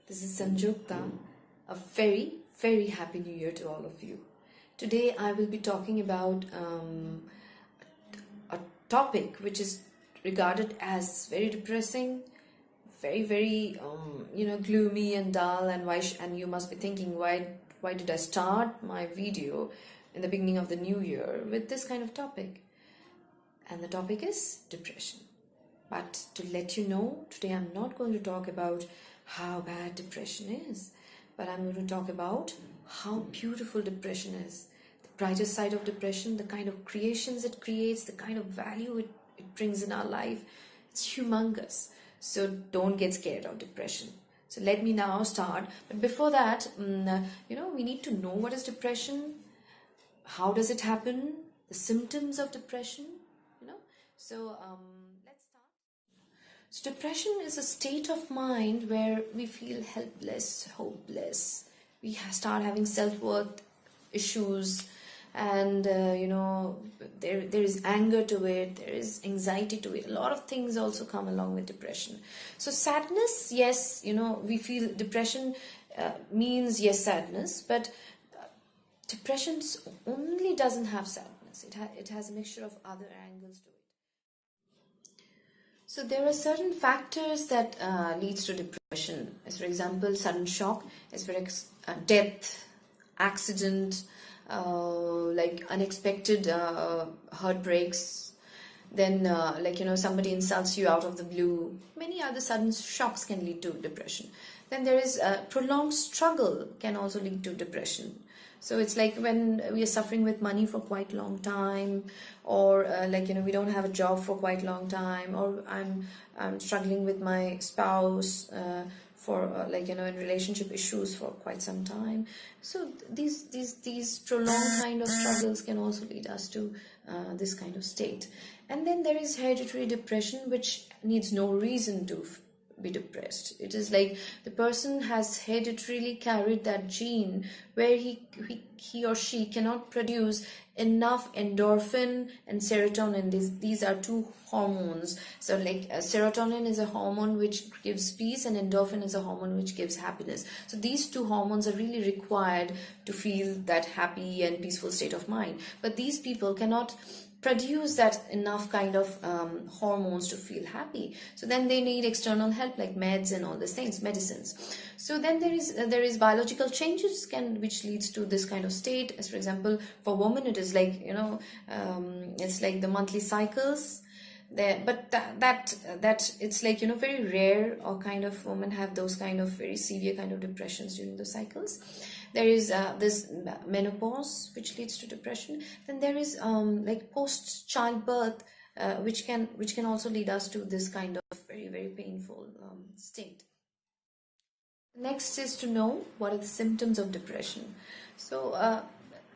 This is Sanjukta. A very, very happy new year to all of you. Today I will be talking about a topic which is regarded as very depressing, very gloomy and dull, and and you must be thinking why did I start my video in the beginning of the new year with this kind of topic? And the topic is depression. But to let you know, today I'm not going to talk about how bad depression is, but I'm going to talk about how beautiful depression is. The brighter side of depression, the kind of creations it creates, the kind of value it brings in our life. It's humongous. So don't get scared of depression. So let me now start. But before that, we need to know what is depression, how does it happen, the symptoms of depression, So let's start. So depression is a state of mind where we feel helpless, hopeless. We start having self-worth issues, and there is anger to it, there is anxiety to it. A lot of things also come along with depression. So sadness, yes, we feel depression means yes sadness, but depression only doesn't have sadness. It has a mixture of other angles to it. So there are certain factors that leads to depression. As for example, sudden shock, as for death, accident, like unexpected heartbreaks. Then somebody insults you out of the blue. Many other sudden shocks can lead to depression. Then there is prolonged struggle can also lead to depression. So it's like when we are suffering with money for quite a long time, or we don't have a job for quite a long time, or I'm struggling with my spouse for in relationship issues for quite some time. So these prolonged kind of struggles can also lead us to this kind of state. And then there is hereditary depression, which needs no reason to be depressed. It is like the person has hereditarily carried that gene where he or she cannot produce enough endorphin and serotonin. These are two hormones. So serotonin is a hormone which gives peace, and endorphin is a hormone which gives happiness. So these two hormones are really required to feel that happy and peaceful state of mind. But these people cannot produce that enough kind of hormones to feel happy. So then they need external help like meds and all these things, medicines. So then there is biological changes which leads to this kind of state. As for example, for women it is it's like the monthly cycles there, but that it's very rare, or kind of women have those kind of very severe kind of depressions during the cycles. There is this menopause which leads to depression. Then there is post childbirth which can also lead us to this kind of very painful state. Next is to know what are the symptoms of depression. So the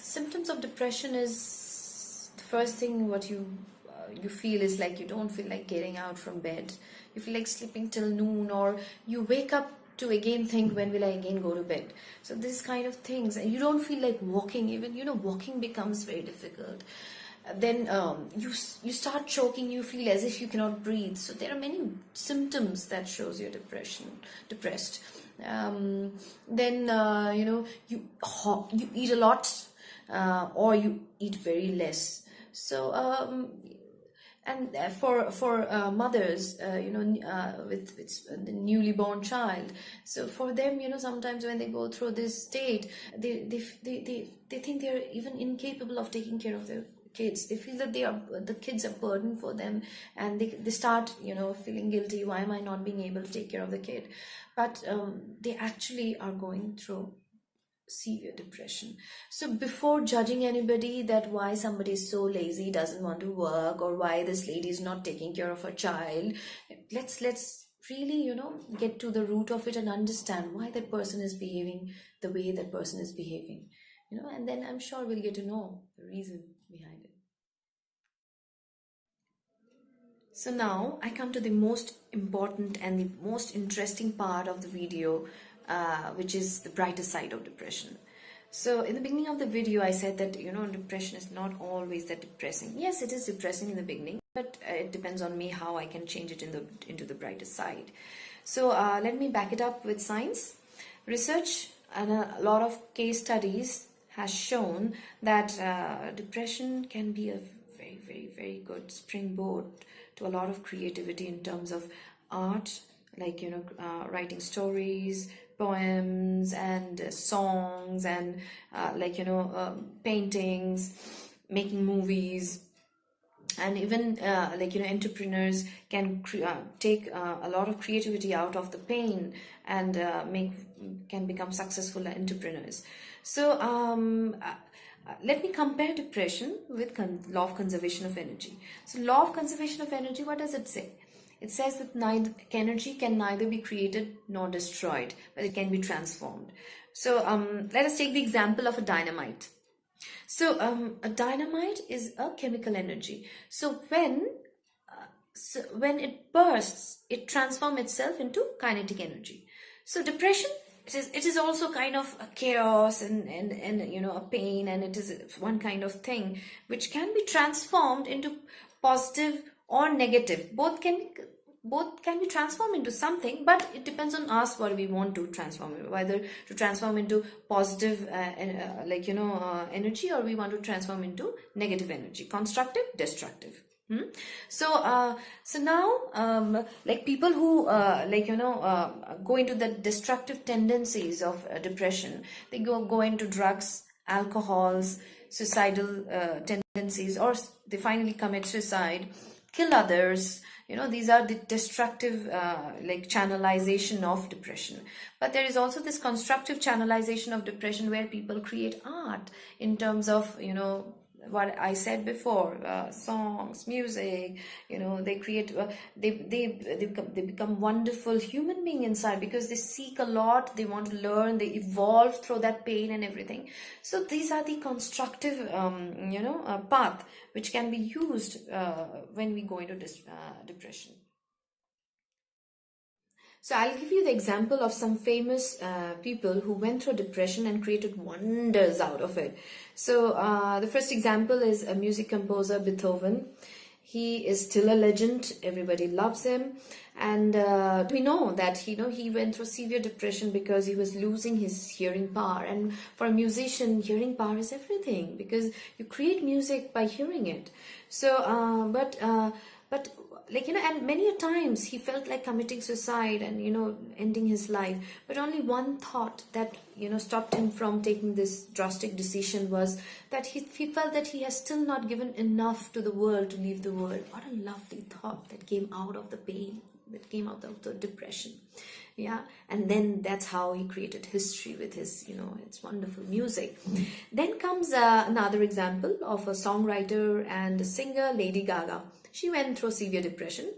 symptoms of depression is, the first thing what you feel is like you don't feel like getting out from bed. You feel like sleeping till noon, or you wake up to again think, when will I again go to bed? So this kind of things, and you don't feel like walking. Even walking becomes very difficult. Then you start choking. You feel as if you cannot breathe. So there are many symptoms that shows you're depressed. Then you eat a lot, or you eat very less. So and for mothers, with the newly born child, so for them, sometimes when they go through this state, they think they're even incapable of taking care of their kids. They feel that the kids are burden for them, and they start feeling guilty. Why am I not being able to take care of the kid? But they actually are going through severe depression. So before judging anybody that why somebody is so lazy, doesn't want to work, or why this lady is not taking care of her child, let's really get to the root of it and understand why that person is behaving the way that person is behaving, and then I'm sure we'll get to know the reason behind it. So now I come to the most important and the most interesting part of the video, which is the brighter side of depression. So in the beginning of the video, I said that, depression is not always that depressing. Yes, it is depressing in the beginning, but it depends on me how I can change it into the brighter side. So let me back it up with science. Research and a lot of case studies has shown that depression can be a very, very, very good springboard to a lot of creativity in terms of art, like writing stories, poems, and songs, and paintings, making movies. And even entrepreneurs can take a lot of creativity out of the pain and can become successful entrepreneurs. So let me compare depression with law of conservation of energy. So law of conservation of energy, what does it say? It says that energy can neither be created nor destroyed, but it can be transformed. So let us take the example of a dynamite. So a dynamite is a chemical energy. So when it bursts, it transforms itself into kinetic energy. So depression, it is also kind of a chaos and a pain, and it is one kind of thing which can be transformed into positive or negative. Both can be transformed into something, but it depends on us what we want to transform it, whether to transform into positive energy, or we want to transform into negative energy, constructive, destructive. So now like people who go into the destructive tendencies of depression, they go into drugs, alcohols, suicidal tendencies, or they finally commit suicide, kill others. These are the destructive channelization of depression. But there is also this constructive channelization of depression, where people create art in terms of what I said before, songs, music. They create they become wonderful human being inside, because they seek a lot, they want to learn, they evolve through that pain and everything. So these are the constructive path which can be used when we go into depression. So I'll give you the example of some famous people who went through depression and created wonders out of it. So the first example is a music composer, Beethoven. He is still a legend. Everybody loves him. And we know that he went through severe depression because he was losing his hearing power. And for a musician, hearing power is everything, because you create music by hearing it. So but and many a times he felt like committing suicide and ending his life. But only one thought that stopped him from taking this drastic decision was that he felt that he has still not given enough to the world to leave the world. What a lovely thought that came out of the pain, that came out of the depression. Yeah, and then that's how he created history with his it's wonderful music. Then comes another example of a songwriter and a singer, Lady Gaga. She went through severe depression.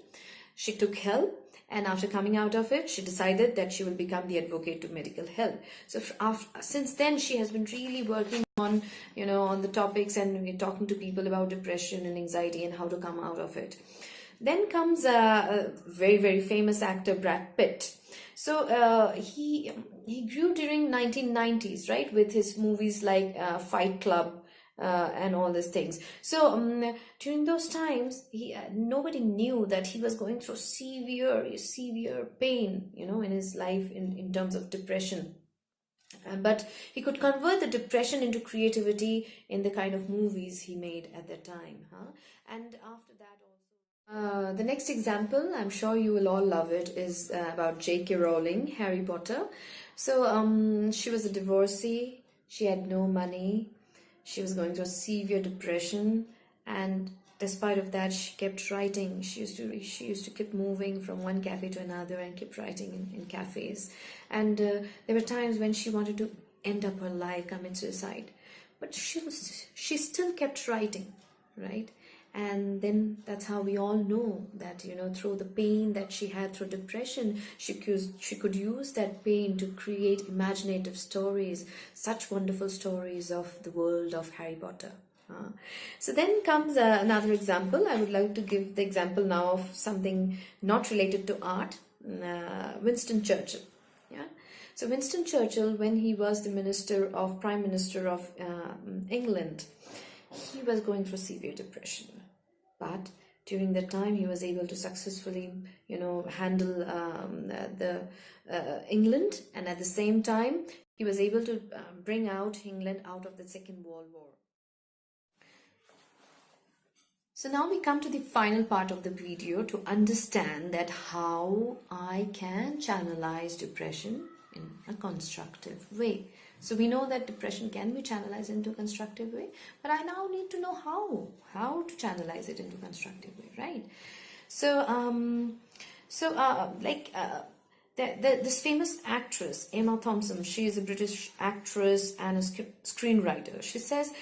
She took help, and after coming out of it, she decided that she will become the advocate to medical help. So since then, she has been really working on on the topics, and talking to people about depression and anxiety and how to come out of it. Then comes a very, very famous actor, Brad Pitt. So he grew during 1990s, right, with his movies like Fight Club, and all these things. So during those times, nobody knew that he was going through severe pain, in his life in terms of depression. But he could convert the depression into creativity in the kind of movies he made at that time. And after that also, the next example, I'm sure you will all love it, is about J.K. Rowling, Harry Potter. So she was a divorcee. She had no money. She was going through severe depression, and despite of that, she kept writing. She used to keep moving from one cafe to another and kept writing in cafes. And there were times when she wanted to end up her life, commit suicide, but she still kept writing, right? And then that's how we all know that through the pain that she had through depression, she could use that pain to create imaginative stories, such wonderful stories of the world of Harry Potter. So then comes another example. I would like to give the example now of something not related to art. Winston Churchill. Yeah. So Winston Churchill, when he was the Prime Minister of England, he was going through severe depression. But During that time, he was able to successfully, handle the England, and at the same time, he was able to bring out England out of the Second World War. So now we come to the final part of the video to understand that how I can channelize depression in a constructive way. So we know that depression can be channelized into a constructive way, but I now need to know how to channelize it into a constructive way, right? This famous actress, Emma Thompson, she is a British actress and a screenwriter. She says,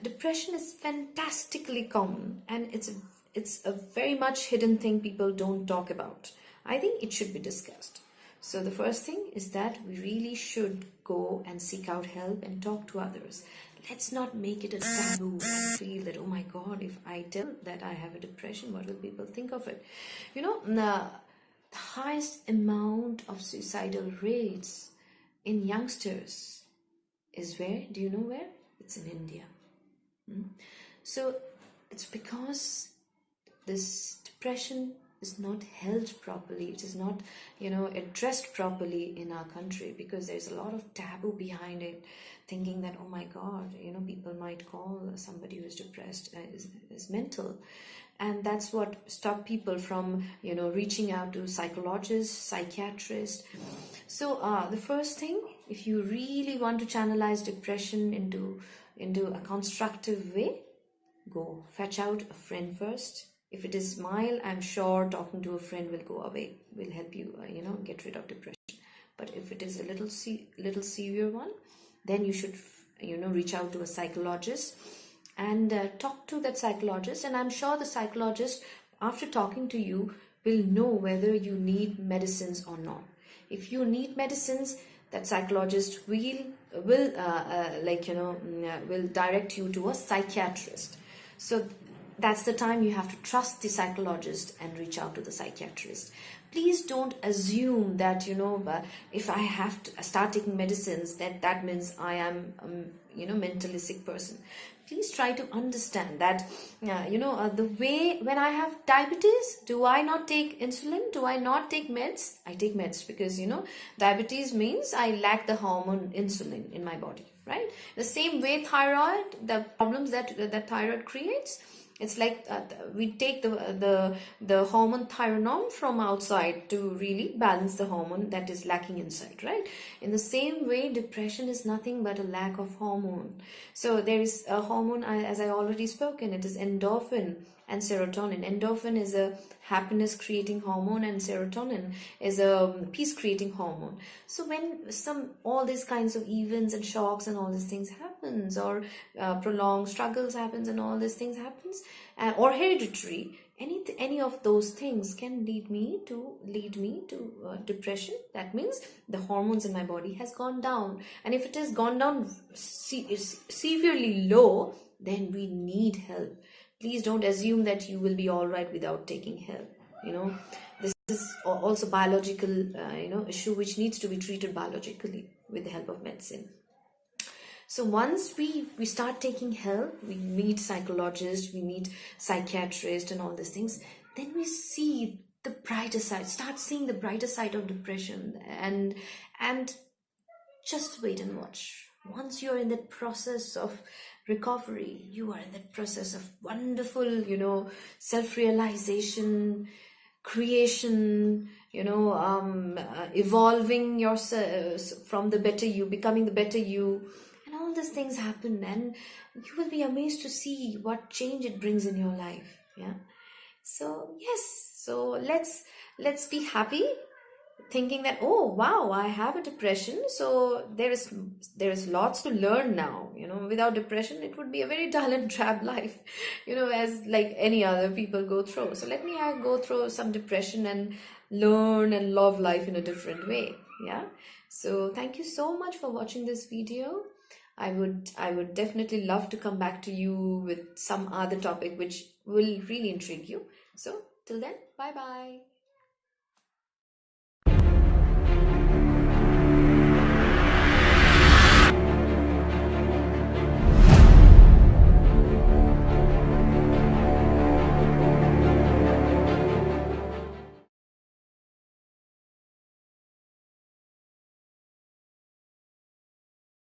depression is fantastically common, and it's a very much hidden thing people don't talk about. I think it should be discussed. So the first thing is that we really should go and seek out help and talk to others. Let's not make it a taboo and feel that, oh my God, if I tell that I have a depression, what will people think of it? The highest amount of suicidal rates in youngsters is where? Do you know where? It's in India. So it's because this depression is not held properly. It is not, addressed properly in our country, because there's a lot of taboo behind it, thinking that, oh my God, people might call somebody who's depressed is mental. And that's what stopped people from, reaching out to psychologists, psychiatrists. So the first thing, if you really want to channelize depression into a constructive way, go fetch out a friend first. If it is mild, I'm sure talking to a friend will go away, will help you, get rid of depression. But if it is a little severe one, then you should, reach out to a psychologist and talk to that psychologist. And I'm sure the psychologist, after talking to you, will know whether you need medicines or not. If you need medicines, that psychologist will direct you to a psychiatrist. So that's the time you have to trust the psychologist and reach out to the psychiatrist. Please don't assume that, if I have to start taking medicines, that means I am, mentally sick person. Please try to understand that, the way when I have diabetes, do I not take insulin? Do I not take meds? I take meds because, diabetes means I lack the hormone insulin in my body, right? The same way thyroid, the problems that thyroid creates, it's like we take the hormone thyronorm from outside to really balance the hormone that is lacking inside, right? In the same way, depression is nothing but a lack of hormone. So there is a hormone, as I already spoken, it is endorphin and serotonin. Endorphin is a happiness creating hormone, and serotonin is a peace creating hormone. So when all these kinds of events and shocks and all these things happens, or prolonged struggles happens and all these things happens, or hereditary, any of those things can lead me to depression. That means the hormones in my body has gone down, and if it has gone down severely low, then we need help. Please don't assume that you will be all right without taking help. This is also biological, issue which needs to be treated biologically with the help of medicine. So once we start taking help, we meet psychologists, we meet psychiatrists and all these things, then we see the brighter side, start seeing the brighter side of depression, and just wait and watch. Once you're in that process of recovery, you are in that process of wonderful, self-realization, creation, evolving yourself from the better you, becoming the better you, and all these things happen, and you will be amazed to see what change it brings in your life. Yeah. So yes, so let's be happy, thinking that, oh wow, I have a depression, so there is lots to learn now. Without depression, it would be a very dull and drab life, as like any other people go through. So let me go through some depression and learn and love life in a different way. Yeah. So thank you so much for watching this video. I would definitely love to come back to you with some other topic which will really intrigue you. So till then, bye bye.